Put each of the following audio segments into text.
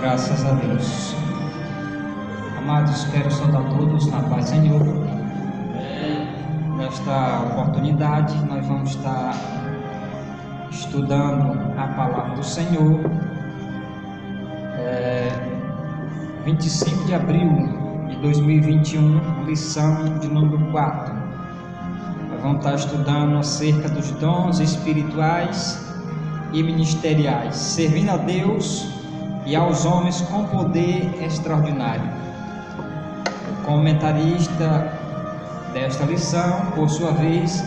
Graças a Deus. Amados, quero saudar todos na paz do Senhor. Nesta oportunidade, nós vamos estar estudando a palavra do Senhor. 25 de abril de 2021, lição de número 4. Nós vamos estar estudando acerca dos dons espirituais e ministeriais, servindo a Deus e aos homens com poder extraordinário. O comentarista desta lição, por sua vez,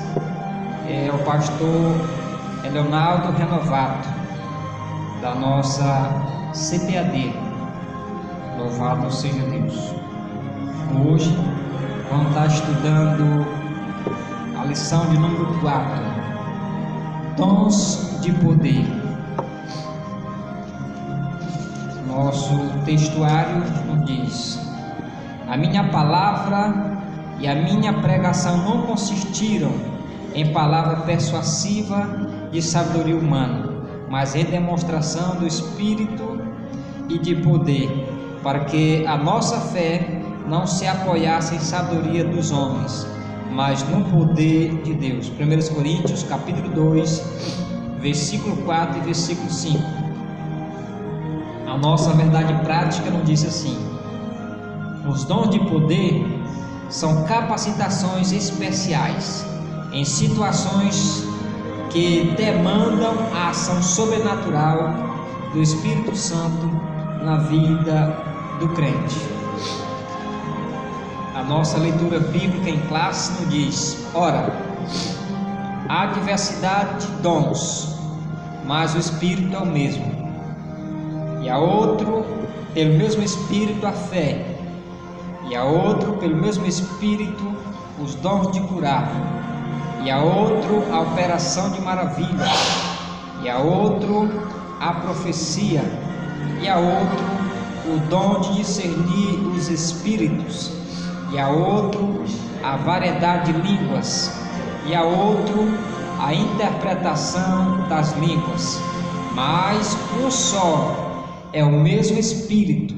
é o pastor Leonardo Renovato, da nossa CPAD. Louvado seja Deus. Hoje vamos estar estudando a lição de número 4, dons de poder. Nosso textuário nos diz: a minha palavra e a minha pregação não consistiram em palavra persuasiva de sabedoria humana, mas em demonstração do Espírito e de poder, para que a nossa fé não se apoiasse em sabedoria dos homens, mas no poder de Deus. 1 Coríntios capítulo 2, versículo 4 e versículo 5. A nossa verdade prática nos diz assim: os dons de poder são capacitações especiais em situações que demandam a ação sobrenatural do Espírito Santo na vida do crente. A nossa leitura bíblica em classe nos diz: ora, há diversidade de dons, mas o Espírito é o mesmo. E a outro, pelo mesmo Espírito, a fé. E a outro, pelo mesmo Espírito, os dons de curar. E a outro, a operação de maravilhas. E a outro, a profecia. E a outro, o dom de discernir os espíritos. E a outro, a variedade de línguas. E a outro, a interpretação das línguas. Mas um só é o mesmo Espírito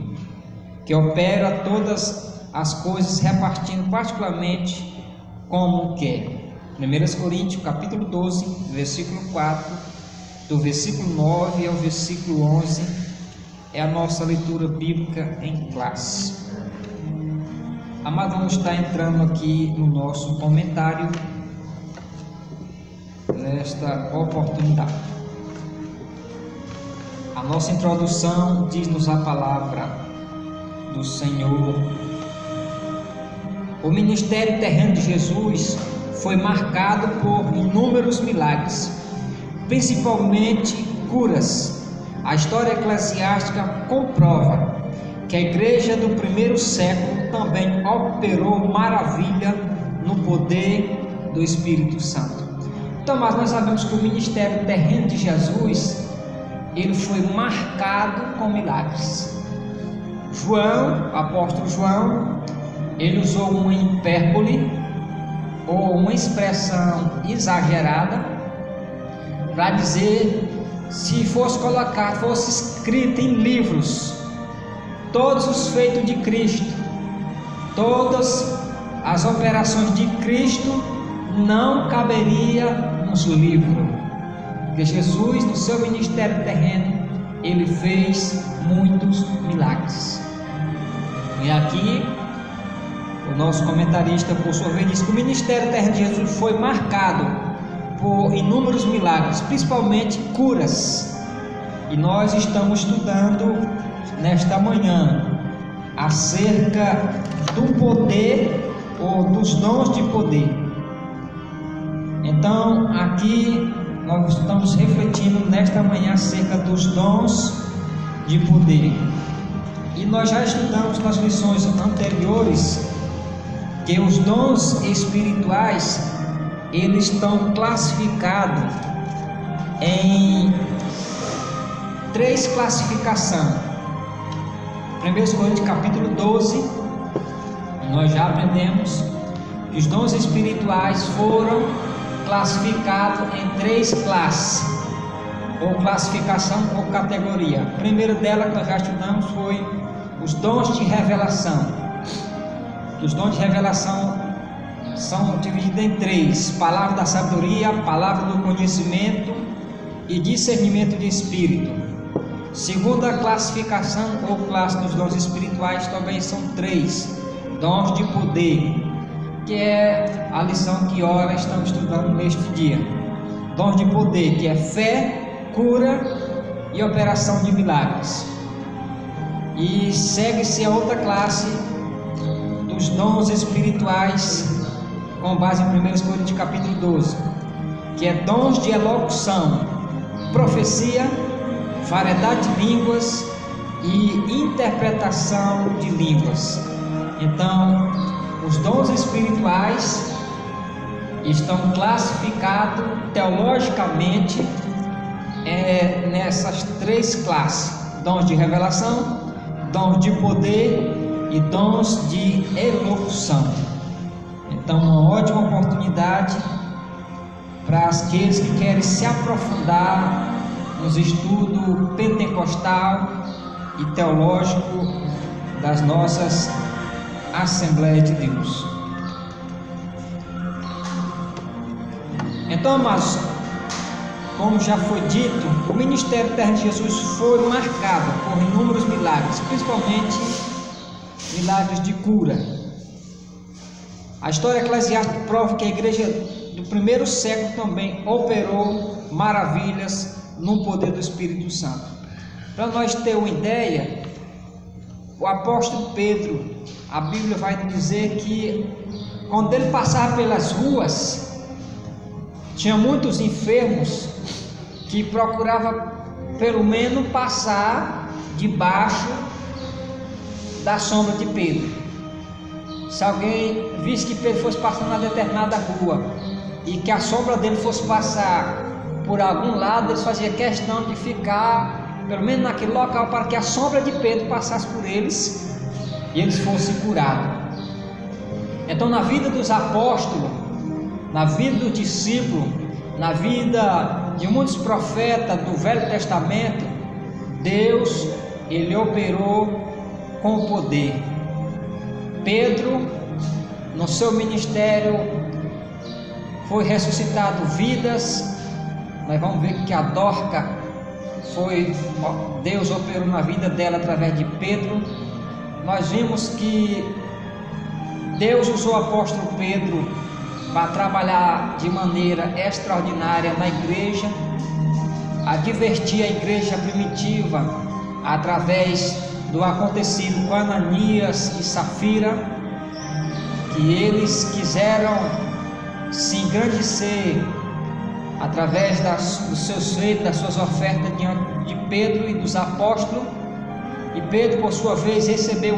que opera todas as coisas, repartindo particularmente como quer. 1 Coríntios capítulo 12, versículo 4, do versículo 9 ao versículo 11, é a nossa leitura bíblica em classe. Amado, vamos estar entrando aqui no nosso comentário nesta oportunidade. A nossa introdução diz-nos a palavra do Senhor: o ministério terreno de Jesus foi marcado por inúmeros milagres, principalmente curas. A história eclesiástica comprova que a igreja do primeiro século também operou maravilha no poder do Espírito Santo. Então, mas nós sabemos que o ministério terreno de Jesus, ele foi marcado com milagres. João, o apóstolo João, ele usou uma hipérbole ou uma expressão exagerada para dizer, se fosse colocar, fosse escrito em livros, todos os feitos de Cristo, todas as operações de Cristo, não caberia nos livros. Porque Jesus, no seu ministério terreno, ele fez muitos milagres. E aqui, o nosso comentarista, por sua vez, diz que o ministério terreno de Jesus foi marcado por inúmeros milagres, principalmente curas. E nós estamos estudando nesta manhã acerca do poder ou dos dons de poder. Então, aqui nós estamos refletindo nesta manhã acerca dos dons de poder. E nós já estudamos nas lições anteriores que os dons espirituais, eles estão classificados em 3 classificações. 1 Coríntios capítulo 12, nós já aprendemos que os dons espirituais foram classificados em 3 classes. ou classificação ou categoria. A primeira dela que nós já estudamos foi os dons de revelação. Os dons de revelação são divididos em três: palavra da sabedoria, palavra do conhecimento e discernimento de espírito. Segunda classificação ou classe dos dons espirituais também são três: dons de poder, que é a lição que ora estamos estudando neste dia. Dons de poder, que é fé, cura e operação de milagres. E segue-se a outra classe dos dons espirituais, com base em 1 Coríntios capítulo 12, que é dons de elocução, profecia, variedade de línguas e interpretação de línguas. Então, os dons espirituais estão classificados teologicamente nessas três classes: dons de revelação, dons de poder e dons de elocução. Então, uma ótima oportunidade para aqueles que querem se aprofundar nos estudos pentecostal e teológico das nossas Assembleias de Deus. Então, amados, como já foi dito, o ministério eterno de Jesus foi marcado por inúmeros milagres, principalmente milagres de cura. A história eclesiástica prova que a igreja do primeiro século também operou maravilhas no poder do Espírito Santo. Para nós ter uma ideia, o apóstolo Pedro, a Bíblia vai dizer que quando ele passava pelas ruas, tinha muitos enfermos que procuravam pelo menos passar debaixo da sombra de Pedro. Se alguém visse que Pedro fosse passar na determinada rua e que a sombra dele fosse passar por algum lado, eles faziam questão de ficar pelo menos naquele local para que a sombra de Pedro passasse por eles e eles fossem curados. Então, na vida dos apóstolos, na vida dos discípulos, na vida de muitos profetas do Velho Testamento, Deus, ele operou com poder. Pedro, no seu ministério, foi ressuscitado vidas. Nós vamos ver que a Dorca Deus operou na vida dela através de Pedro. Nós vimos que Deus usou o apóstolo Pedro para trabalhar de maneira extraordinária na igreja, advertir a igreja primitiva através do acontecido com Ananias e Safira, que eles quiseram se engrandecer através dos seus feitos, das suas ofertas diante de Pedro e dos apóstolos. E Pedro, por sua vez, recebeu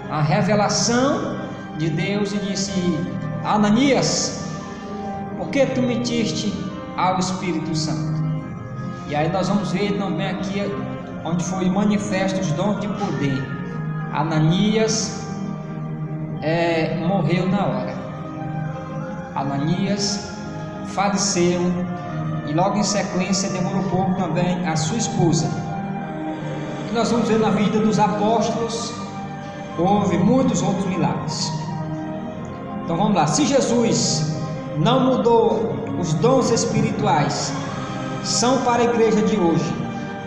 a revelação de Deus e disse: Ananias, por que tu mentiste ao Espírito Santo? E aí nós vamos ver também aqui onde foi manifesto os dons de poder. Ananias morreu na hora. Ananias faleceu e logo em sequência demorou pouco também a sua esposa. E nós vamos ver na vida dos apóstolos houve muitos outros milagres. Então vamos lá. Se Jesus não mudou os dons espirituais, são para a igreja de hoje,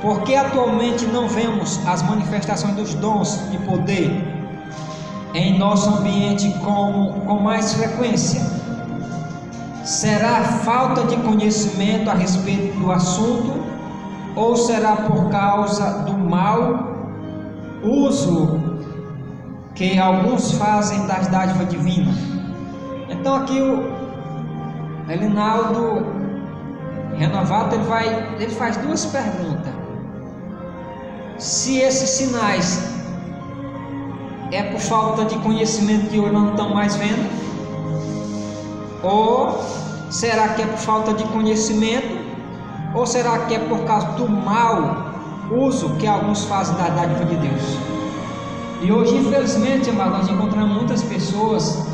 porque atualmente não vemos as manifestações dos dons de poder em nosso ambiente com mais frequência? Será falta de conhecimento a respeito do assunto, ou será por causa do mau uso que alguns fazem das dádivas divinas? Então aqui o Elinaldo Renovato ele faz duas perguntas: se esses sinais é por falta de conhecimento que hoje não estão mais vendo, ou será que é por falta de conhecimento, ou será que é por causa do mau uso que alguns fazem da dádiva de Deus? E hoje, infelizmente, amados, nós encontramos muitas pessoas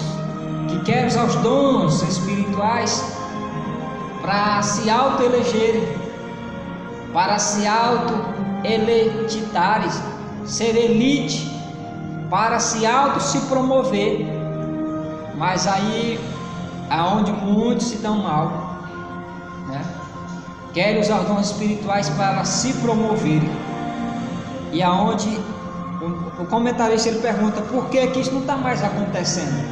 que querem usar os dons espirituais para se auto-elegerem, para se auto-eletitarem, ser elite, para se promover. Mas aí aonde muitos se dão mal, né? Querem usar os dons espirituais para se promoverem. E aonde o comentarista ele pergunta por que isso não está mais acontecendo.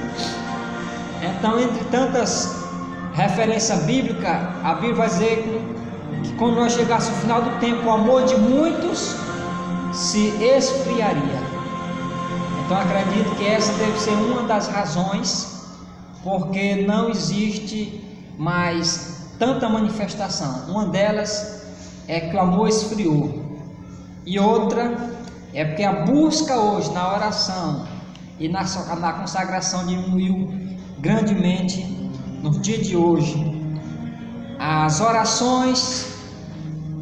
Então, entre tantas referências bíblicas, a Bíblia vai dizer que quando nós chegássemos ao final do tempo, o amor de muitos se esfriaria. Então, acredito que essa deve ser uma das razões porque não existe mais tanta manifestação. Uma delas é que o amor esfriou, e outra é porque a busca hoje na oração e na consagração diminuiu grandemente no dia de hoje. As orações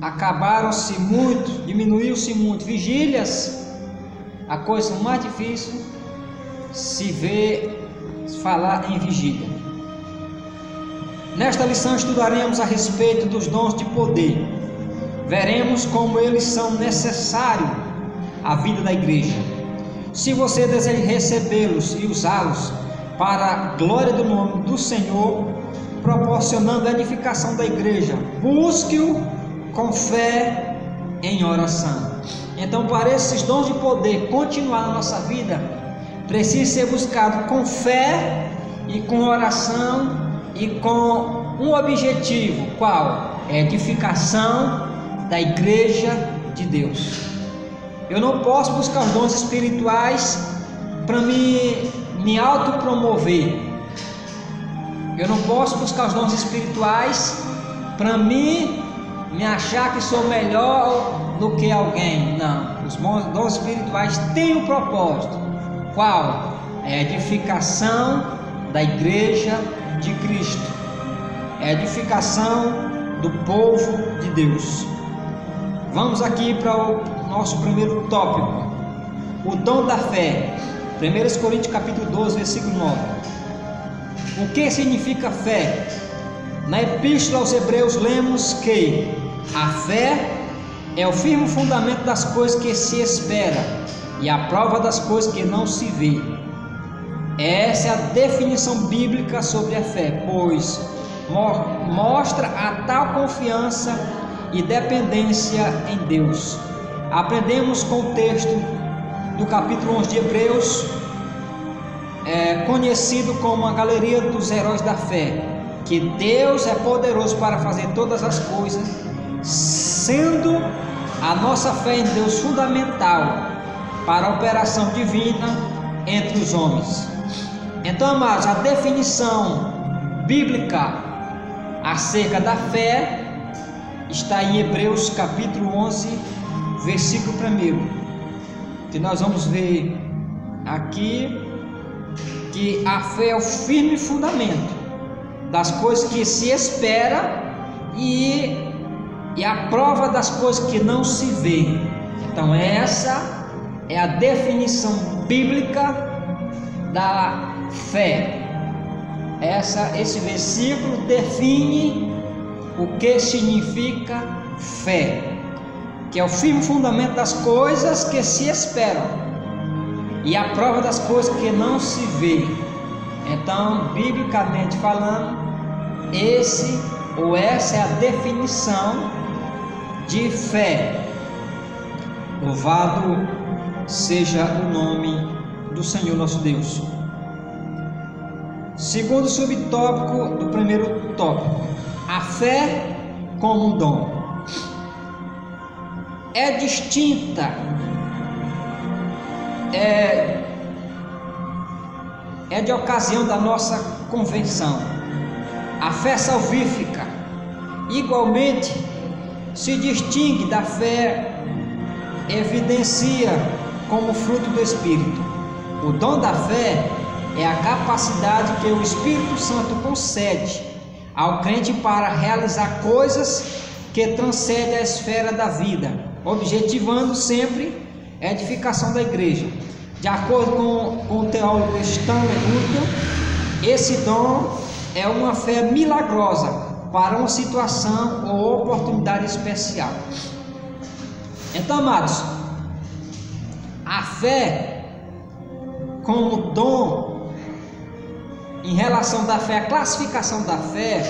acabaram-se muito, diminuiu-se muito. Vigílias, a coisa mais difícil se vê falar em vigília. Nesta lição estudaremos a respeito dos dons de poder. Veremos como eles são necessários à vida da igreja. Se você deseja recebê-los e usá-los para a glória do nome do Senhor, proporcionando a edificação da igreja, busque-o com fé em oração. Então, para esses dons de poder continuar na nossa vida, precisa ser buscado com fé e com oração e com um objetivo, qual? É a edificação da igreja de Deus. Eu não posso buscar os dons espirituais para me autopromover. Eu não posso buscar os dons espirituais para me achar que sou melhor do que alguém. Não, os dons espirituais têm um propósito. Qual? É a edificação da igreja de Cristo, é a edificação do povo de Deus. Vamos aqui para o nosso primeiro tópico, o dom da fé. 1 Coríntios capítulo 12, versículo 9. O que significa fé? Na Epístola aos Hebreus lemos que a fé é o firme fundamento das coisas que se espera e a prova das coisas que não se vê. Essa é a definição bíblica sobre a fé, pois mostra a tal confiança e dependência em Deus. Aprendemos com o texto do capítulo 11 de Hebreus, conhecido como a galeria dos heróis da fé, que Deus é poderoso para fazer todas as coisas, sendo a nossa fé em Deus fundamental para a operação divina entre os homens. Então, amados, a definição bíblica acerca da fé está em Hebreus capítulo 11, versículo 1, que nós vamos ver aqui que a fé é o firme fundamento das coisas que se espera e a prova das coisas que não se vê. Então, essa é a definição bíblica da fé. Esse versículo define o que significa fé, que é o firme fundamento das coisas que se esperam e a prova das coisas que não se vê. Então, biblicamente falando, essa é a definição de fé. Louvado seja o nome do Senhor nosso Deus. Segundo subtópico do primeiro tópico, a fé como um dom. É distinta, é de ocasião da nossa convenção. A fé salvífica igualmente se distingue da fé, evidencia como fruto do Espírito. O dom da fé é a capacidade que o Espírito Santo concede ao crente para realizar coisas que transcendem a esfera da vida, objetivando sempre a edificação da igreja. De acordo com o teólogo Stanley Houghton, esse dom é uma fé milagrosa, para uma situação ou oportunidade especial. Então, amados, a fé como dom, em relação da fé, a classificação da fé,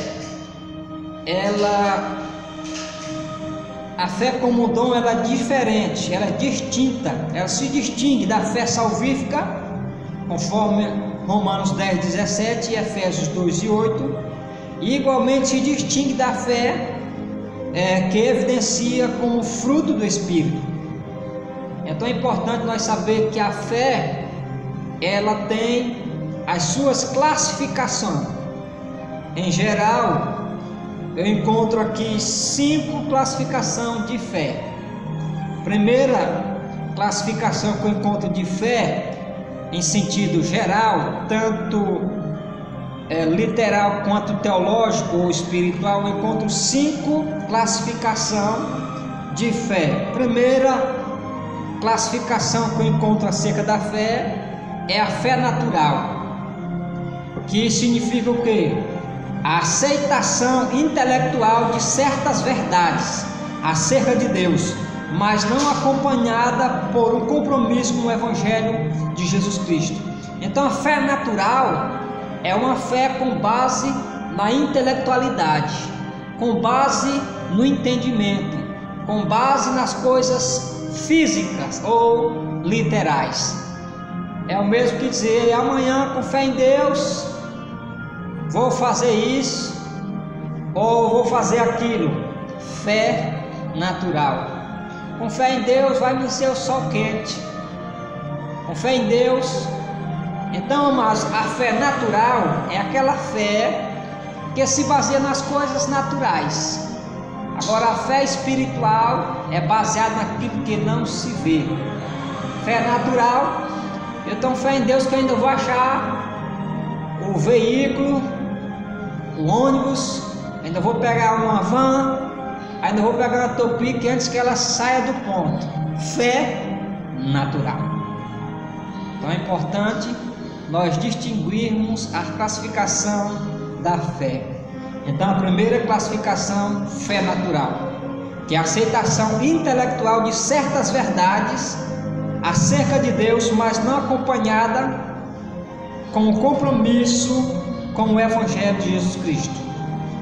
a fé como dom, ela é diferente, ela é distinta, ela se distingue da fé salvífica, conforme Romanos 10, 17 e Efésios 2 e 8, e igualmente se distingue da fé que evidencia como fruto do Espírito. Então é importante nós saber que a fé, ela tem as suas classificações. Em geral, eu encontro aqui 5 classificações de fé. Primeira classificação que eu encontro de fé, em sentido geral, tanto literal quanto teológico ou espiritual, eu encontro 5 classificações de fé. Primeira classificação que eu encontro acerca da fé é a fé natural, que significa o quê? A aceitação intelectual de certas verdades acerca de Deus, mas não acompanhada por um compromisso com o Evangelho de Jesus Cristo. Então a fé natural é uma fé com base na intelectualidade, com base no entendimento, com base nas coisas físicas ou literais. É o mesmo que dizer: amanhã, com fé em Deus, vou fazer isso ou vou fazer aquilo. Fé natural. Com fé em Deus vai vencer o sol quente. Com fé em Deus. Então, mas a fé natural é aquela fé que se baseia nas coisas naturais. Agora a fé espiritual é baseada naquilo que não se vê. Fé natural, eu tenho fé em Deus que eu ainda vou achar o veículo, o ônibus, ainda vou pegar uma van, ainda vou pegar uma topique antes que ela saia do ponto. Fé natural. Então é importante nós distinguirmos a classificação da fé. Então a primeira classificação, fé natural, que é a aceitação intelectual de certas verdades acerca de Deus, mas não acompanhada com o compromisso com o Evangelho de Jesus Cristo.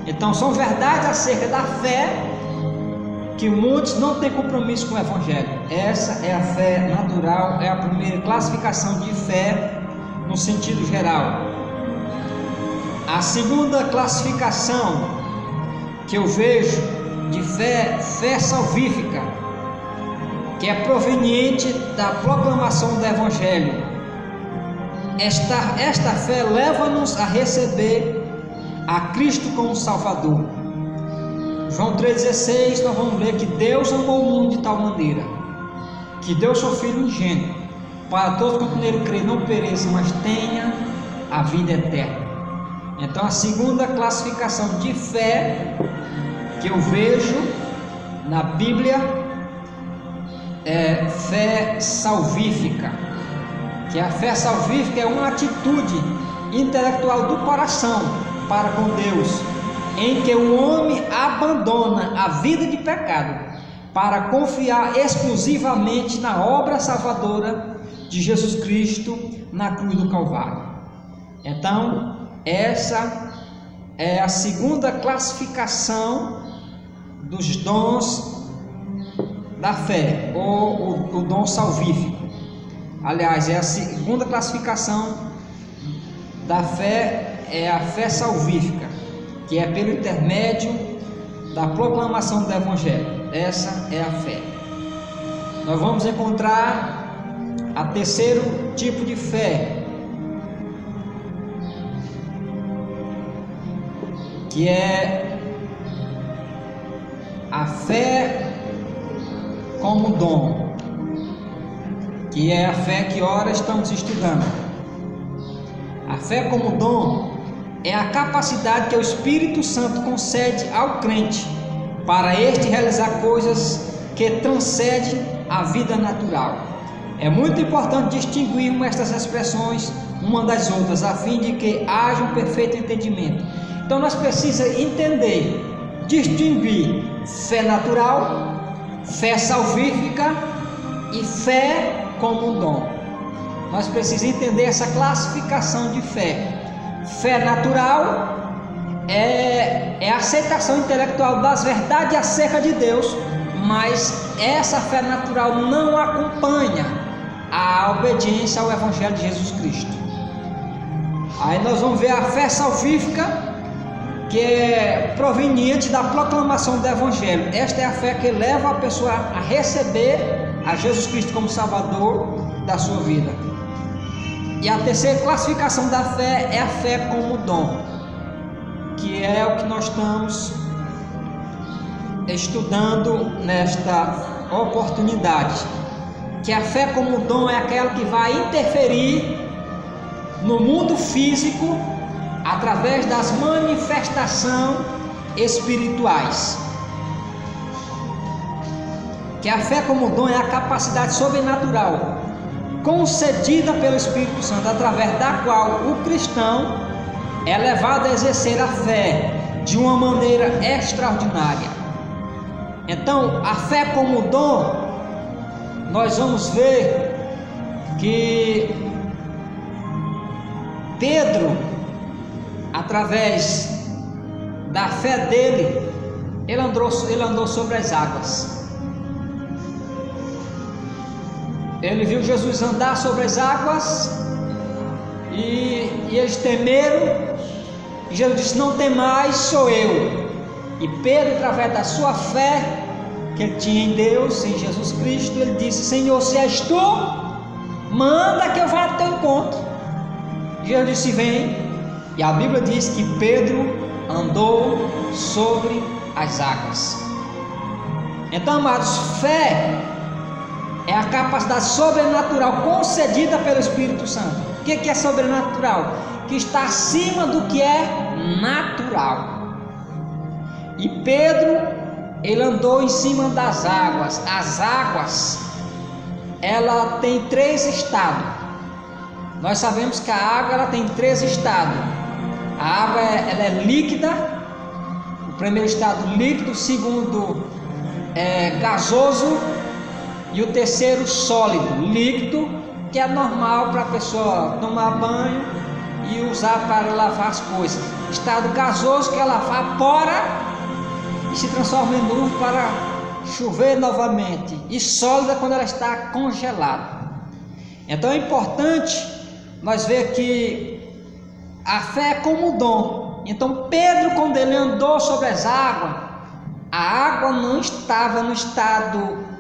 Então são verdades acerca da fé que muitos não têm compromisso com o Evangelho. Essa é a fé natural, é a primeira classificação de fé no sentido geral. A segunda classificação que eu vejo de fé, fé salvífica, que é proveniente da proclamação do Evangelho. Esta fé leva-nos a receber a Cristo como Salvador. João 3,16, nós vamos ler que Deus amou o mundo de tal maneira que deu seu Filho unigênito, para todos quanto nele crê não pereça, mas tenha a vida eterna. Então a segunda classificação de fé que eu vejo na Bíblia é fé salvífica, que a fé salvífica é uma atitude intelectual do coração para com Deus, em que o homem abandona a vida de pecado para confiar exclusivamente na obra salvadora de Jesus Cristo na cruz do Calvário. Então, essa é a segunda classificação dos dons da fé, ou o dom salvífico. Aliás, é a segunda classificação da fé, é a fé salvífica, que é pelo intermédio da proclamação do Evangelho. Essa é a fé. Nós vamos encontrar a terceiro tipo de fé, que é a fé como dom, que é a fé que ora estamos estudando. A fé como dom é a capacidade que o Espírito Santo concede ao crente para este realizar coisas que transcendem a vida natural. É muito importante distinguirmos estas expressões uma das outras, a fim de que haja um perfeito entendimento. Então nós precisamos entender, distinguir fé natural, fé salvífica e fé como um dom. Nós precisamos entender essa classificação de fé. Fé natural é a aceitação intelectual das verdades acerca de Deus, mas essa fé natural não acompanha a obediência ao Evangelho de Jesus Cristo. Aí nós vamos ver a fé salvífica, que é proveniente da proclamação do Evangelho. Esta é a fé que leva a pessoa a receber a Jesus Cristo como Salvador da sua vida. E a terceira classificação da fé é a fé como dom, que é o que nós estamos estudando nesta oportunidade. Que a fé como dom é aquela que vai interferir no mundo físico através das manifestações espirituais. Que a fé como dom é a capacidade sobrenatural concedida pelo Espírito Santo, através da qual o cristão é levado a exercer a fé de uma maneira extraordinária. Então, a fé como dom, nós vamos ver que Pedro, através da fé dele, ele andou sobre as águas. Ele viu Jesus andar sobre as águas e eles temeram. E Jesus disse: não temais, sou eu. E Pedro, através da sua fé que ele tinha em Deus, em Jesus Cristo, ele disse: Senhor, se és tu, manda que eu vá ao teu encontro. E Jesus disse: vem. E a Bíblia diz que Pedro andou sobre as águas. Então, amados, fé é a capacidade sobrenatural concedida pelo Espírito Santo. O que é sobrenatural? Que está acima do que é natural. E Pedro, ele andou em cima das águas. As águas, ela tem 3 estados. Nós sabemos que a água, ela tem 3 estados. A água ela é líquida. O primeiro estado líquido, o segundo é gasoso e o terceiro sólido, líquido, que é normal para a pessoa tomar banho e usar para lavar as coisas. Estado gasoso, que ela evapora e se transforma em nuvem para chover novamente. E sólida, quando ela está congelada. Então é importante nós ver que a fé é como dom. Então Pedro, quando ele andou sobre as águas, a água não estava no estado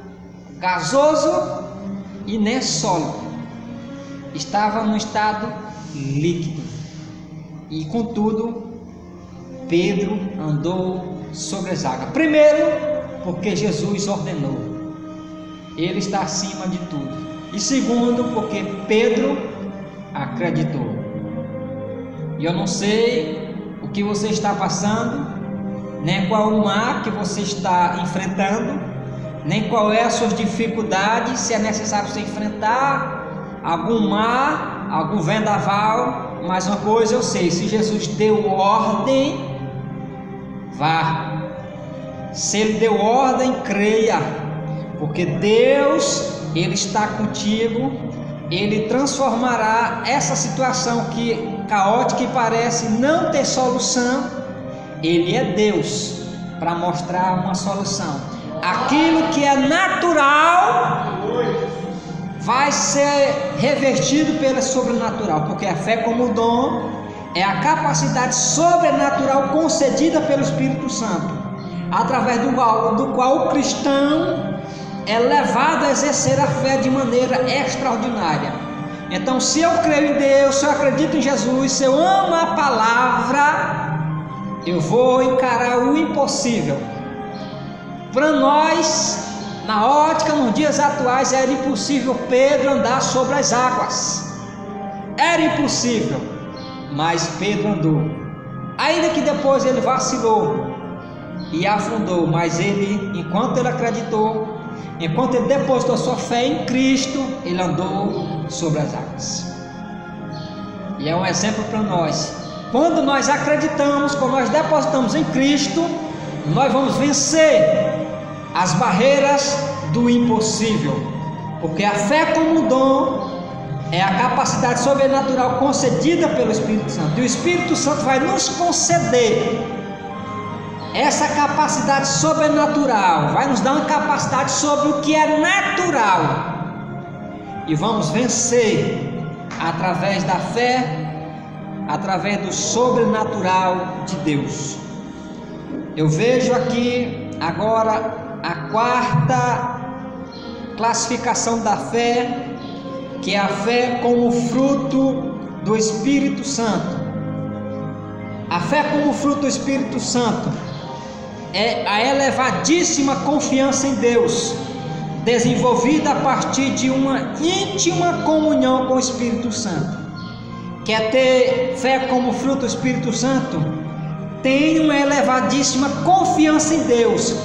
gasoso e nem sólido, estava no estado líquido. E contudo, Pedro andou sobre as águas. Primeiro, porque Jesus ordenou, ele está acima de tudo. E segundo, porque Pedro acreditou. E eu não sei o que você está passando, nem qual o mar que você está enfrentando, nem qual é as suas dificuldades, se é necessário você enfrentar algum mar, algum vendaval. Mas uma coisa eu sei: se Jesus deu ordem, vá. Se ele deu ordem, creia, porque Deus, ele está contigo. Ele transformará essa situação que caótica e parece não ter solução. Ele é Deus para mostrar uma solução. Aquilo que é natural vai ser revertido pelo sobrenatural, porque a fé como dom é a capacidade sobrenatural concedida pelo Espírito Santo, através do qual o cristão é levado a exercer a fé de maneira extraordinária. Então, se eu creio em Deus, se eu acredito em Jesus, se eu amo a palavra, eu vou encarar o impossível. Para nós, na ótica, nos dias atuais, era impossível Pedro andar sobre as águas. Era impossível, mas Pedro andou. Ainda que depois ele vacilou e afundou, mas ele, enquanto ele acreditou, enquanto ele depositou sua fé em Cristo, ele andou sobre as águas. E é um exemplo para nós Quando nós acreditamos, quando nós depositamos em Cristo, nós vamos vencer as barreiras do impossível, porque a fé como dom é a capacidade sobrenatural concedida pelo Espírito Santo, e o Espírito Santo vai nos conceder essa capacidade sobrenatural, vai nos dar uma capacidade sobre o que é natural, e vamos vencer através da fé, através do sobrenatural de Deus. Eu vejo aqui agora a quarta classificação da fé, que é a fé como fruto do Espírito Santo. A fé como fruto do Espírito Santo é a elevadíssima confiança em Deus, desenvolvida a partir de uma íntima comunhão com o Espírito Santo. Quer ter fé como fruto do Espírito Santo? Tem uma elevadíssima confiança em Deus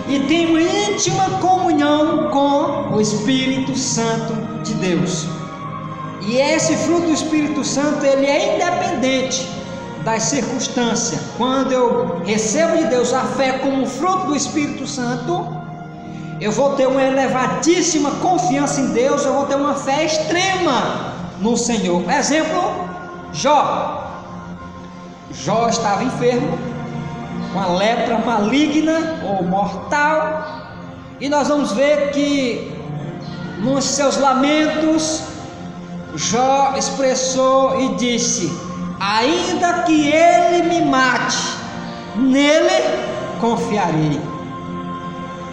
e tem uma íntima comunhão com o Espírito Santo de Deus. E esse fruto do Espírito Santo, ele é independente das circunstâncias. Quando eu recebo de Deus a fé como fruto do Espírito Santo, eu vou ter uma elevadíssima confiança em Deus, eu vou ter uma fé extrema no Senhor. Exemplo, Jó. Jó estava enfermo com a lepra maligna ou mortal, e nós vamos ver que nos seus lamentos Jó expressou e disse: ainda que ele me mate, nele confiarei.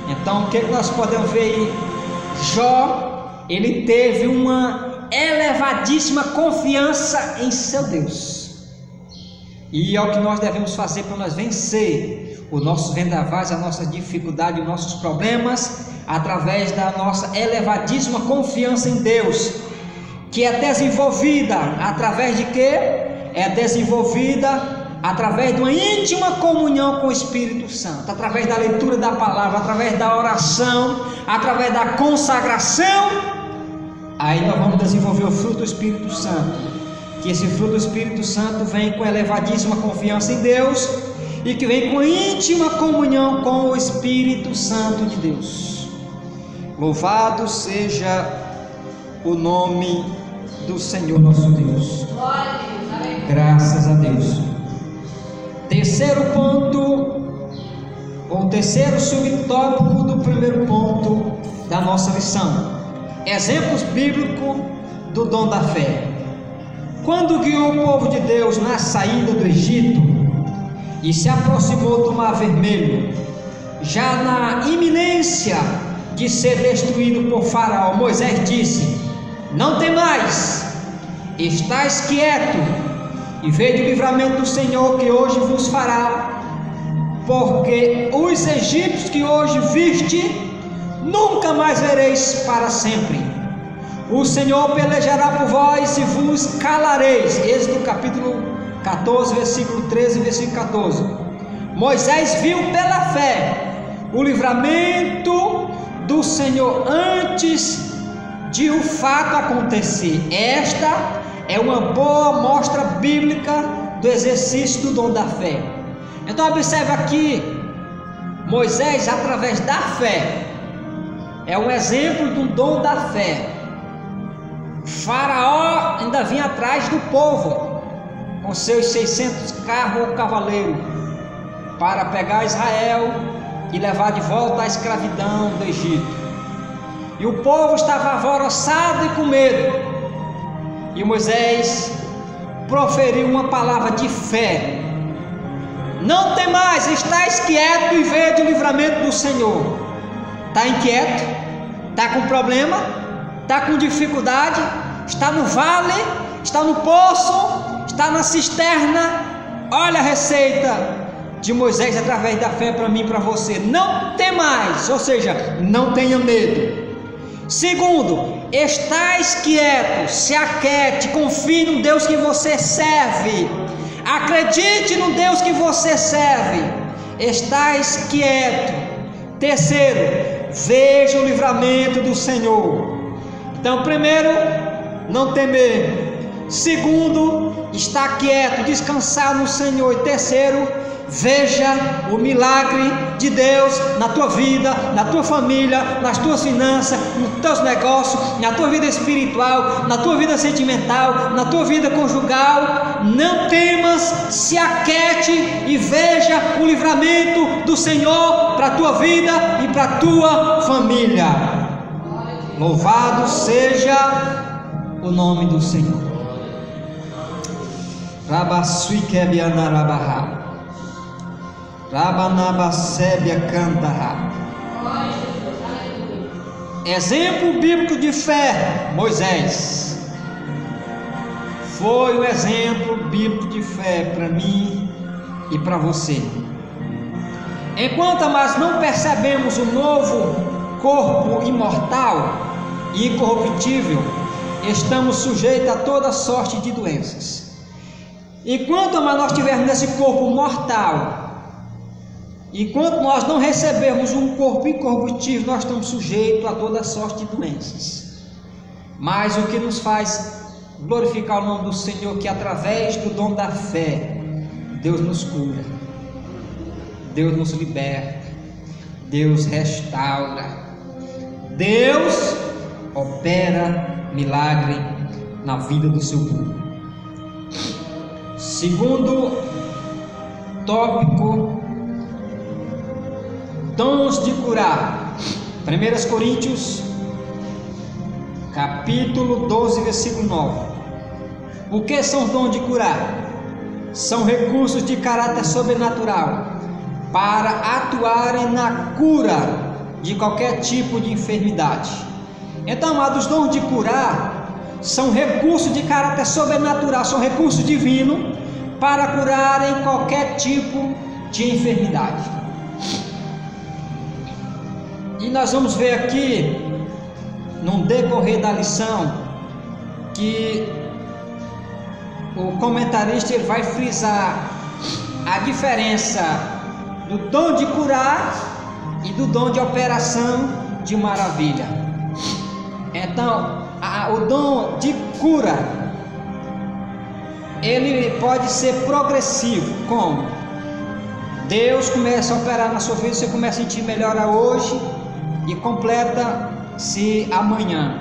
Então o que nós podemos ver aí? Jó, ele teve uma elevadíssima confiança em seu Deus. E é o que nós devemos fazer para nós vencer os nossos vendavais, a nossa dificuldade, os nossos problemas, através da nossa elevadíssima confiança em Deus, que é desenvolvida através de quê? É desenvolvida através de uma íntima comunhão com o Espírito Santo, através da leitura da palavra, através da oração, através da consagração. Aí nós vamos desenvolver o fruto do Espírito Santo. Que esse fruto do Espírito Santo vem com elevadíssima confiança em Deus e que vem com íntima comunhão com o Espírito Santo de Deus. Louvado seja o nome do Senhor nosso Deus. Graças a Deus. Terceiro ponto, ou terceiro subtópico do primeiro ponto da nossa lição: exemplos bíblicos do dom da fé. Quando guiou o povo de Deus na saída do Egito e se aproximou do Mar Vermelho, já na iminência de ser destruído por Faraó, Moisés disse: não temais, estais quieto e vede o livramento do Senhor que hoje vos fará, porque os egípcios que hoje viste, nunca mais vereis para sempre. O Senhor pelejará por vós e vos calareis. Êxodo capítulo 14, versículo 13 e versículo 14. Moisés viu pela fé o livramento do Senhor antes de o fato acontecer. Esta é uma boa mostra bíblica do exercício do dom da fé. Então observe aqui, Moisés, através da fé, é um exemplo do dom da fé. Faraó ainda vinha atrás do povo com seus 600 carros ou cavaleiros para pegar Israel e levar de volta à escravidão do Egito. E o povo estava alvoroçado e com medo. E Moisés proferiu uma palavra de fé: não temais, estáis quieto e vede o livramento do Senhor. Está inquieto? Está com problema? Está com dificuldade? Está no vale? Está no poço? Está na cisterna? Olha a receita de Moisés através da fé para mim e para você: não temais, ou seja, não tenha medo. Segundo, estais quietos, se aquete, confie no Deus que você serve, acredite no Deus que você serve, estais quieto. Terceiro, veja o livramento do Senhor. Então, primeiro, não temer. Segundo, estar quieto, descansar no Senhor. E terceiro, veja o milagre de Deus na tua vida, na tua família, nas tuas finanças, nos teus negócios, na tua vida espiritual, na tua vida sentimental, na tua vida conjugal. Não temas, se aquete e veja o livramento do Senhor para a tua vida e para a tua família. Louvado seja o nome do Senhor. Rabasuikebianarabaha. Rabanabasébia cantará. Exemplo bíblico de fé, Moisés. Foi um exemplo bíblico de fé para mim e para você. Enquanto nós não percebemos o novo corpo imortal e incorruptível, estamos sujeitos a toda sorte de doenças. Enquanto nós estivermos nesse corpo mortal, enquanto nós não recebermos um corpo incorruptível, nós estamos sujeitos a toda sorte de doenças. Mas o que nos faz glorificar o nome do Senhor, que através do dom da fé, Deus nos cura, Deus nos liberta, Deus restaura, Deus opera milagre na vida do seu povo. Segundo tópico, dons de curar. 1 Coríntios capítulo 12, versículo 9. O que são dons de curar? São recursos de caráter sobrenatural para atuarem na cura de qualquer tipo de enfermidade. Então, amados, os dons de curar são recursos de caráter sobrenatural, são recursos divinos para curarem qualquer tipo de enfermidade. E nós vamos ver aqui, no decorrer da lição, que o comentarista ele vai frisar a diferença do dom de curar e do dom de operação de maravilha. Então, o dom de cura, ele pode ser progressivo. Como? Deus começa a operar na sua vida, você começa a sentir melhora hoje e completa-se amanhã.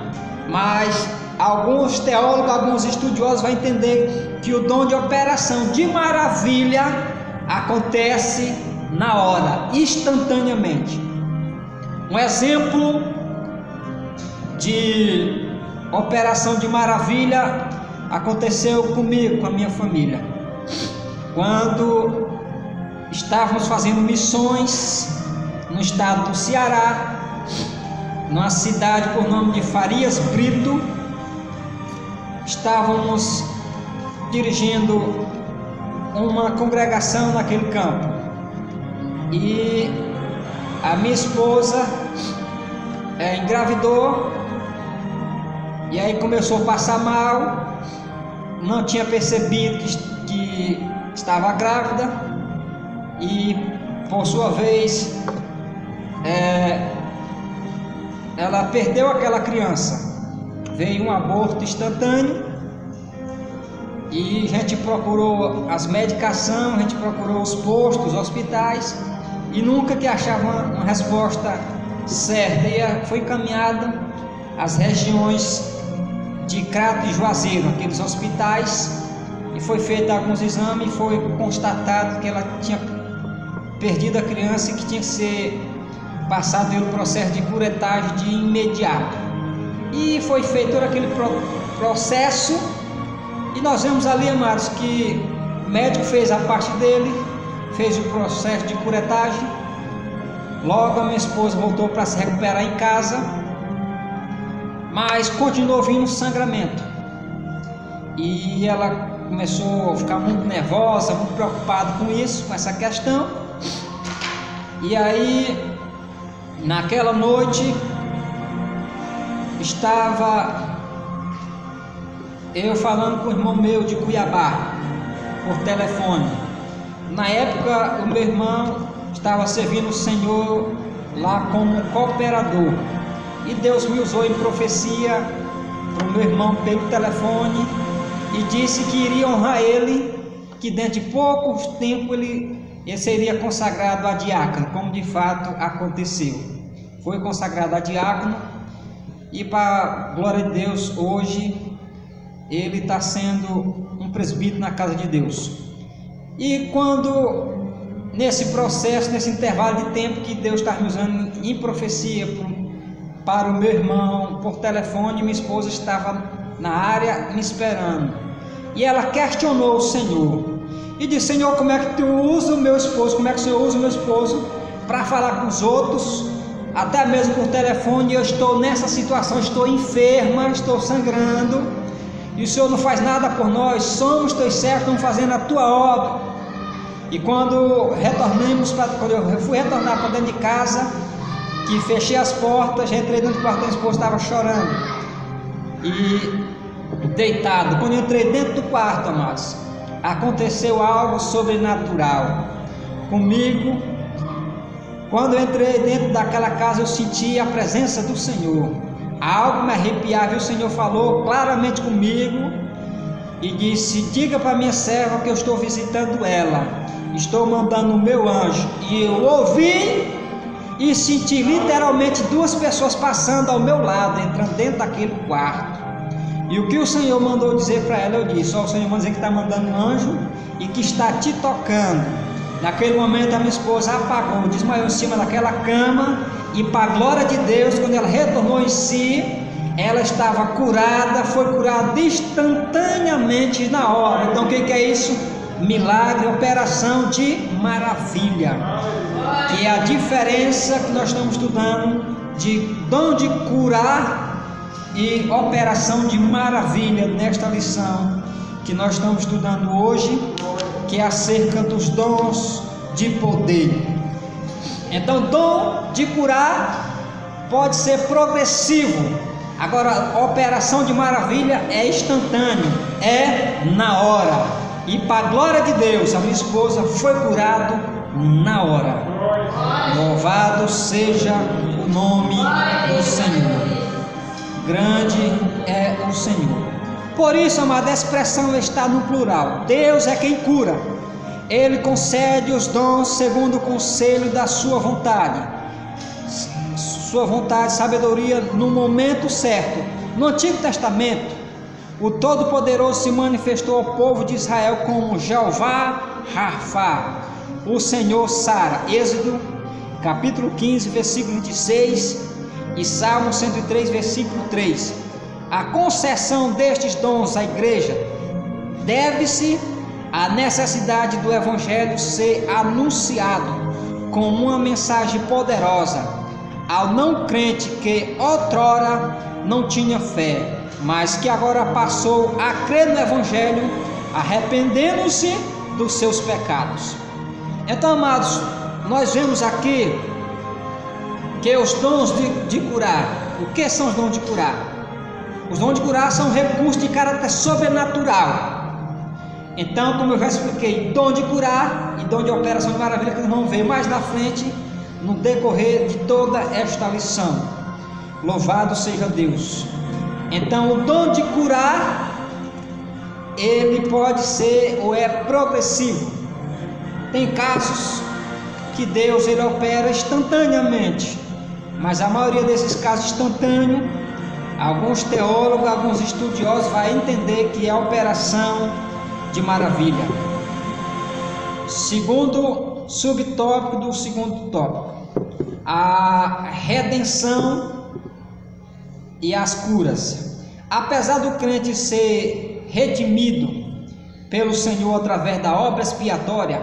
Mas alguns teólogos, alguns estudiosos vão entender que o dom de operação de maravilha acontece na hora, instantaneamente. Um exemplo de operação de maravilha aconteceu comigo, com a minha família, quando estávamos fazendo missões no estado do Ceará, numa cidade por nome de Farias Brito. Estávamos dirigindo uma congregação naquele campo e a minha esposa engravidou, e aí começou a passar mal, não tinha percebido que estava grávida, e por sua vez ela perdeu aquela criança. Veio um aborto instantâneo e a gente procurou as medicações, a gente procurou os postos, os hospitais, e nunca que achava uma resposta certa. E foi encaminhada às regiões de Crato e Juazeiro, aqueles hospitais, e foi feito alguns exames e foi constatado que ela tinha perdido a criança e que tinha que ser passado pelo processo de curetagem de imediato. E foi feito todo aquele processo, e nós vemos ali, amados, que o médico fez a parte dele, fez o processo de curetagem. Logo a minha esposa voltou para se recuperar em casa, mas continuou vindo sangramento, e ela começou a ficar muito nervosa, muito preocupada com isso, com essa questão. E aí, naquela noite, estava eu falando com o irmão meu de Cuiabá por telefone. Na época, o meu irmão estava servindo o Senhor lá como cooperador, e Deus me usou em profecia para o meu irmão pelo telefone, e disse que iria honrar ele, que dentro de pouco tempo ele seria consagrado a diácono, como de fato aconteceu. Foi consagrado a diácono e, para a glória de Deus, hoje ele está sendo um presbítero na casa de Deus. E quando, nesse processo, nesse intervalo de tempo que Deus está me usando em profecia para o meu irmão, por telefone, minha esposa estava na área me esperando. E ela questionou o Senhor e disse: Senhor, como é que tu usa o meu esposo? Como é que o Senhor usa o meu esposo para falar com os outros, até mesmo por telefone? Eu estou nessa situação, estou enferma, estou sangrando, e o Senhor não faz nada por nós. Somos teus servos, estamos fazendo a tua obra. E quando eu fui retornar para dentro de casa, que fechei as portas, já entrei dentro do quarto, a minha esposa estava chorando e deitado. Quando eu entrei dentro do quarto, amados, aconteceu algo sobrenatural comigo. Quando eu entrei dentro daquela casa, eu senti a presença do Senhor, algo me arrepiava, e o Senhor falou claramente comigo e disse: diga para minha serva que eu estou visitando ela, estou mandando o meu anjo. E eu ouvi e senti literalmente duas pessoas passando ao meu lado, entrando dentro daquele quarto. E o que o Senhor mandou dizer para ela, eu disse: o Senhor manda dizer que está mandando um anjo e que está te tocando. Naquele momento a minha esposa apagou, desmaiou em cima daquela cama, e para a glória de Deus, quando ela retornou em si, ela estava curada, foi curada instantaneamente na hora. Então o que é isso? Milagre, operação de maravilha, que é a diferença que nós estamos estudando de dom de curar e operação de maravilha nesta lição que nós estamos estudando hoje, que é acerca dos dons de poder. Então, dom de curar pode ser progressivo, agora a operação de maravilha é instantâneo, é na hora. E para a glória de Deus, a minha esposa foi curada na hora. Louvado seja o nome do Senhor. Grande é o Senhor. Por isso, amada, a expressão está no plural. Deus é quem cura. Ele concede os dons segundo o conselho da sua vontade. Sua vontade, sabedoria no momento certo. No Antigo Testamento, o Todo-Poderoso se manifestou ao povo de Israel como Jeová Rafa, o Senhor Sara. Êxodo capítulo 15, versículo 26 e Salmo 103, versículo 3. A concessão destes dons à igreja deve-se à necessidade do Evangelho ser anunciado como uma mensagem poderosa ao não crente que outrora não tinha fé, mas que agora passou a crer no Evangelho, arrependendo-se dos seus pecados. Então, amados, nós vemos aqui que os dons de curar, o que são os dons de curar? Os dons de curar são recursos de caráter sobrenatural. Então, como eu já expliquei, dom de curar e dom de operação de maravilha, que nós vamos ver mais na frente, no decorrer de toda esta lição. Louvado seja Deus. Então, o dom de curar, ele pode ser ou é progressivo. Tem casos que Deus ele opera instantaneamente, mas a maioria desses casos instantâneos, alguns teólogos, alguns estudiosos vão entender que é a operação de maravilha. Segundo subtópico do segundo tópico, a redenção e as curas. Apesar do crente ser redimido pelo Senhor através da obra expiatória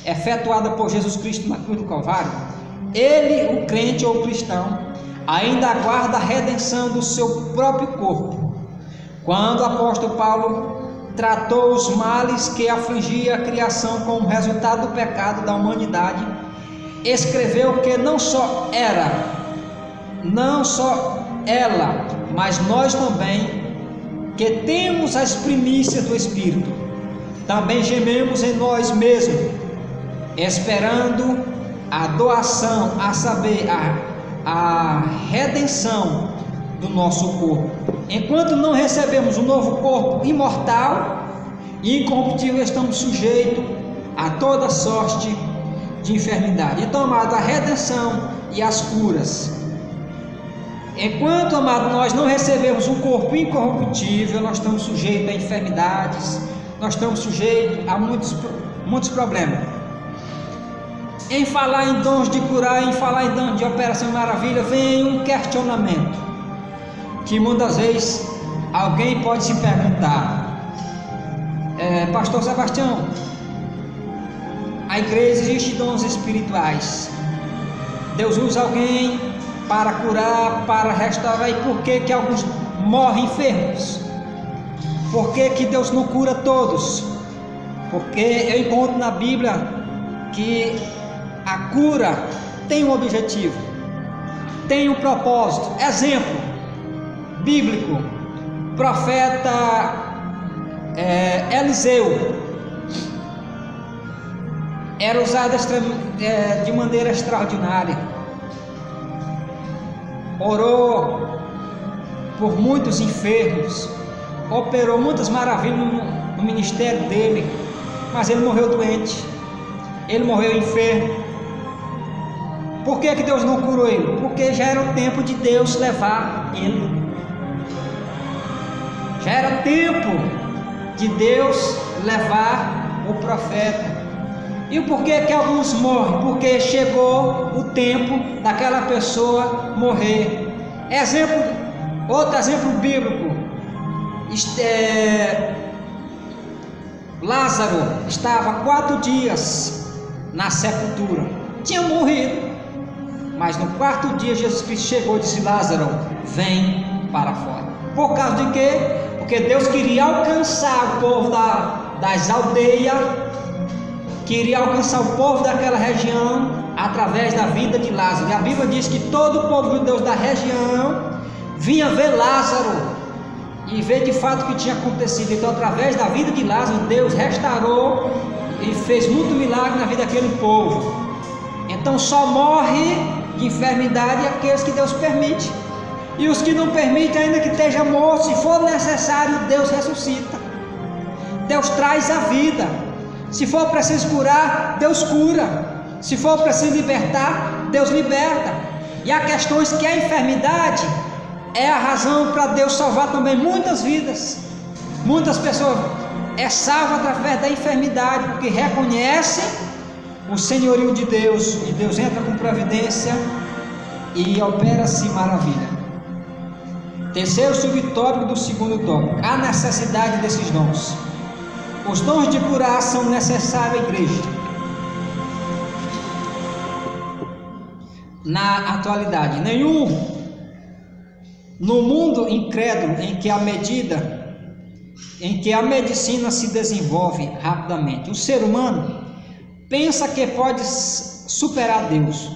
efetuada por Jesus Cristo na cruz do Calvário, ele, o crente ou o cristão, ainda aguarda a redenção do seu próprio corpo. Quando o apóstolo Paulo tratou os males que afligia a criação como resultado do pecado da humanidade, escreveu que não só ela, mas nós também, que temos as primícias do Espírito, também gememos em nós mesmos, esperando a doação, a saber, a redenção do nosso corpo. enquanto não recebemos um novo corpo imortal e incorruptível, estamos sujeitos a toda sorte de enfermidade. Então, amado, a redenção e as curas. Enquanto, amado, nós não recebemos um corpo incorruptível, nós estamos sujeitos a enfermidades, nós estamos sujeitos a muitos problemas. Em falar em dons de curar, em falar em dons de operação maravilha, vem um questionamento que muitas vezes alguém pode se perguntar: Pastor Sebastião, a igreja existe dons espirituais, Deus usa alguém para curar, para restaurar, e por que alguns morrem enfermos? Por que Deus não cura todos? Porque eu encontro na Bíblia que a cura tem um objetivo, tem um propósito. Exemplo bíblico: profeta Eliseu era usado de maneira extraordinária, orou por muitos enfermos, operou muitas maravilhas no ministério dele, mas ele morreu doente, ele morreu enfermo. Por que Deus não curou ele? Porque já era o tempo de Deus levar ele, já era tempo de Deus levar o profeta. E por que alguns morrem? Porque chegou o tempo daquela pessoa morrer. Outro exemplo bíblico: Lázaro estava 4 dias na sepultura, tinha morrido, mas no 4º dia Jesus Cristo chegou e disse: Lázaro, vem para fora. Por causa de quê? Porque Deus queria alcançar o povo das aldeias, queria alcançar o povo daquela região através da vida de Lázaro. E a Bíblia diz que todo o povo de Deus da região vinha ver Lázaro e ver de fato o que tinha acontecido. Então, através da vida de Lázaro, Deus restaurou e fez muito milagre na vida daquele povo. Então, só morre de enfermidade aqueles que Deus permite, e os que não permitem, ainda que esteja morto, se for necessário, Deus ressuscita, Deus traz a vida. Se for preciso curar, Deus cura. Se for preciso libertar, Deus liberta. E há questões que a enfermidade é a razão para Deus salvar também muitas vidas. Muitas pessoas salvas através da enfermidade, porque reconhecem o senhorio de Deus, e Deus entra com providência e opera-se maravilha. Terceiro subtópico do 2º tópico: a necessidade desses dons. Os dons de curar são necessários à igreja. Na atualidade, no mundo incrédulo em que a medicina se desenvolve rapidamente, o ser humano pensa que pode superar Deus.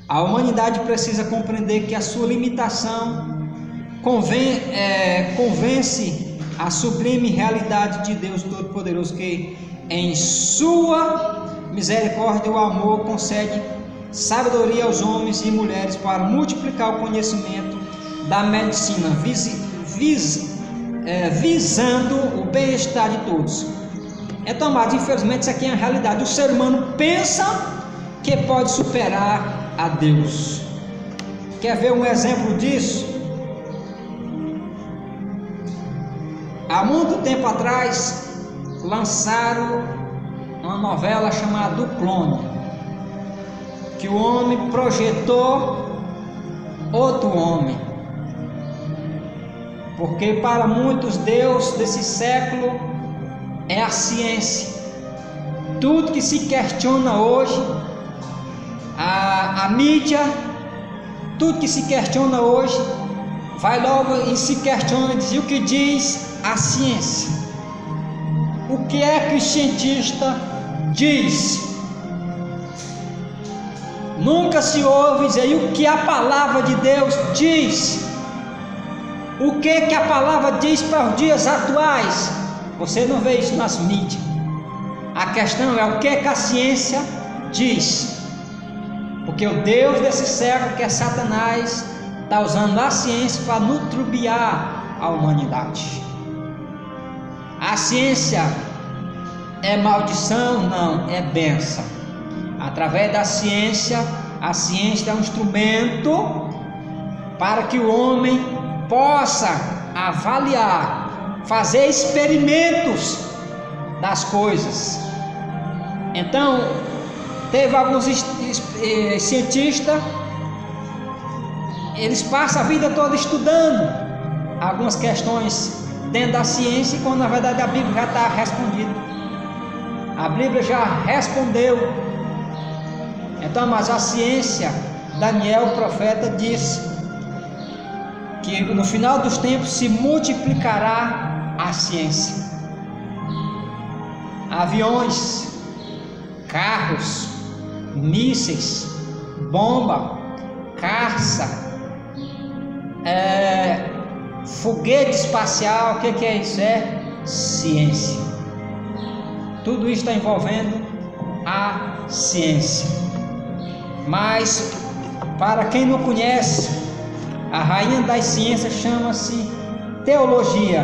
A humanidade precisa compreender que a sua limitação convence a sublime realidade de Deus Todo-Poderoso, que em sua misericórdia e o amor concede sabedoria aos homens e mulheres para multiplicar o conhecimento da medicina, visando o bem-estar de todos. Então, amados, infelizmente isso aqui é a realidade. O ser humano pensa que pode superar a Deus. Quer ver um exemplo disso? Há muito tempo atrás lançaram uma novela chamada O Clone, que o homem projetou outro homem, porque para muitos Deus desse século é a ciência. Tudo que se questiona hoje, a mídia, tudo que se questiona hoje, vai logo e se questiona, diz o que diz a ciência. O que é que o cientista diz? Nunca se ouve dizer o que a palavra de Deus diz. O que a palavra diz para os dias atuais? Você não vê isso nas mídias. A questão é o que a ciência diz. Porque o Deus desse século, que é Satanás, está usando a ciência para nutriar a humanidade. A ciência é maldição? Não, é bênção. Através da ciência, a ciência é um instrumento para que o homem possa avaliar, fazer experimentos das coisas. Então, teve alguns cientistas, eles passam a vida toda estudando algumas questões dentro da ciência, quando na verdade a Bíblia já está respondida. A Bíblia já respondeu. Então, mas a ciência, Daniel, o profeta, disse que no final dos tempos se multiplicará a ciência. Aviões, carros, mísseis, bomba, caça, foguete espacial. O que é isso? É ciência. Tudo isso está envolvendo a ciência. Mas para quem não conhece, a rainha das ciências chama-se teologia.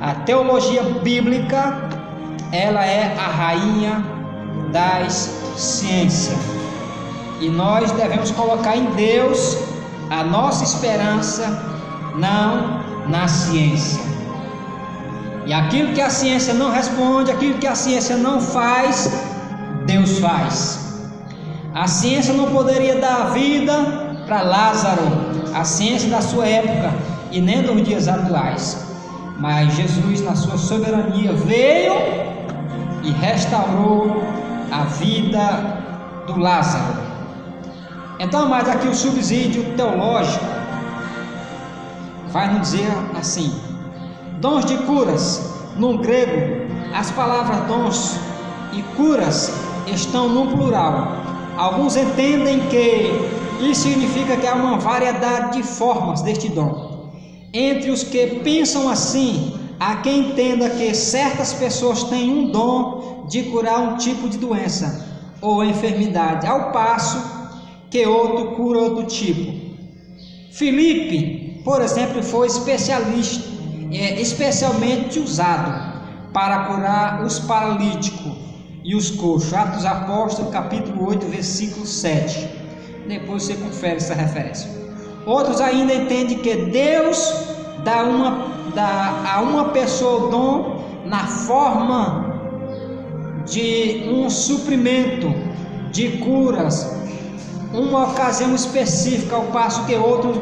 A teologia bíblica, ela é a rainha das ciências. E nós devemos colocar em Deus a nossa esperança, não na ciência. E aquilo que a ciência não responde, aquilo que a ciência não faz, Deus faz. A ciência não poderia dar vida para Lázaro, a ciência da sua época e nem dos dias atuais. Mas Jesus, na sua soberania, veio e restaurou a vida do Lázaro. Então, mas aqui o subsídio teológico vai nos dizer assim: dons de curas. No grego, as palavras dons e curas estão no plural. Alguns entendem que isso significa que há uma variedade de formas deste dom. Entre os que pensam assim, há quem entenda que certas pessoas têm um dom de curar um tipo de doença ou enfermidade, ao passo que outro cura outro tipo. Filipe, por exemplo, foi especialmente usado para curar os paralíticos e os coxos. Atos dos Apóstolos, capítulo 8, versículo 7. Depois você confere essa referência. Outros ainda entendem que Deus dá a uma pessoa o dom na forma de um suprimento de curas, uma ocasião específica, ao passo que outros